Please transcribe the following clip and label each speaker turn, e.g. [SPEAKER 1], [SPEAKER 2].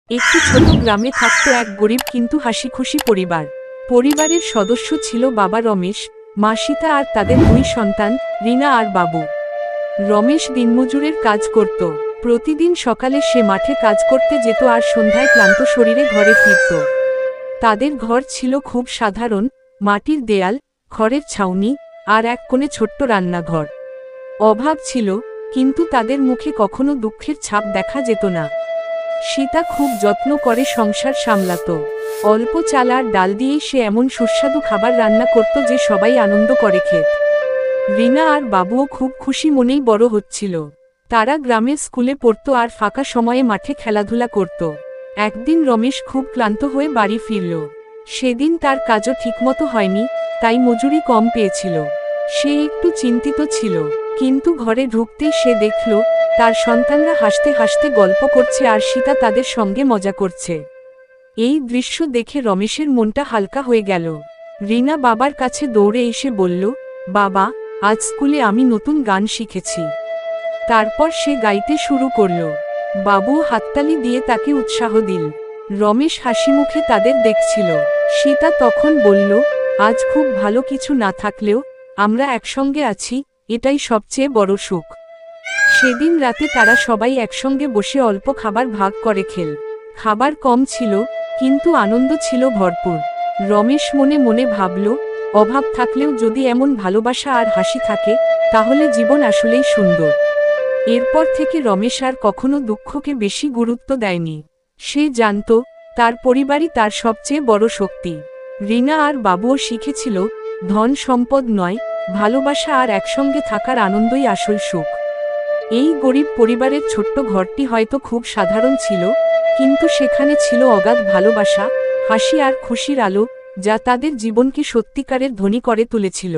[SPEAKER 1] একটি ছোট গ্রামে থাকত এক গরিব কিন্তু হাসিখুশি পরিবার। পরিবারের সদস্য ছিল বাবা রমেশ, মা সীতা আর তাদের দুই সন্তান রিনা আর বাবু। রমেশ দিনমজুরের কাজ করত। প্রতিদিন সকালে সে মাঠে কাজ করতে যেত আর সন্ধ্যায় ক্লান্ত শরীরে ঘরে ফিরত। তাদের ঘর ছিল খুব সাধারণ, মাটির দেয়াল, খড়ের ছাউনি আর এক কোণে ছোট্ট রান্নাঘর। অভাব ছিল, কিন্তু তাদের মুখে কখনো দুঃখের ছাপ দেখা যেত না। সীতা খুব যত্ন করে সংসার সামলাত। অল্প চাল আর ডাল দিয়েই সে এমন সুস্বাদু খাবার রান্না করত যে সবাই আনন্দ করে খেত। রিনা আর বাবুও খুব খুশি মনেই বড় হচ্ছিল। তারা গ্রামের স্কুলে পড়ত আর ফাঁকা সময়ে মাঠে খেলাধুলা করত। একদিন রমেশ খুব ক্লান্ত হয়ে বাড়ি ফিরল। সেদিন তার কাজও ঠিকমতো হয়নি, তাই মজুরি কম পেয়েছিল। সে একটু চিন্তিত ছিল, কিন্তু ঘরে ঢুকতেই সে দেখল তার সন্তানরা হাসতে হাসতে গল্প করছে আর সীতা তাদের সঙ্গে মজা করছে। এই দৃশ্য দেখে রমেশের মনটা হালকা হয়ে গেল। রিনা বাবার কাছে দৌড়ে এসে বলল, বাবা, আজ স্কুলে আমি নতুন গান শিখেছি। তারপর সে গাইতে শুরু করল। বাবুও হাততালি দিয়ে তাকে উৎসাহ দিল। রমেশ হাসিমুখে তাদের দেখছিল। সীতা তখন বলল, আজ খুব ভালো কিছু না থাকলেও আমরা একসঙ্গে আছি, এটাই সবচেয়ে বড় সুখ। সেদিন রাতে তারা সবাই একসঙ্গে বসে অল্প খাবার ভাগ করে খেল। খাবার কম ছিল, কিন্তু আনন্দ ছিল ভরপুর। রমেশ মনে মনে ভাবল, অভাব থাকলেও যদি এমন ভালোবাসা আর হাসি থাকে, তাহলে জীবন আসলেই সুন্দর। এরপর থেকে রমেশ আর কখনো দুঃখকে বেশি গুরুত্ব দেয়নি। সে জানত তার পরিবারই তার সবচেয়ে বড় শক্তি। রিনা আর বাবুও শিখেছিল, ধন সম্পদ নয়, ভালোবাসা আর একসঙ্গে থাকার আনন্দই আসল সুখ। এই গরিব পরিবারের ছোট্ট ঘরটি হয়তো খুব সাধারণ ছিল, কিন্তু সেখানে ছিল অগাধ ভালোবাসা, হাসি আর খুশির আলো, যা তাদের জীবনকে সত্যিকারের ধনী করে তুলেছিল।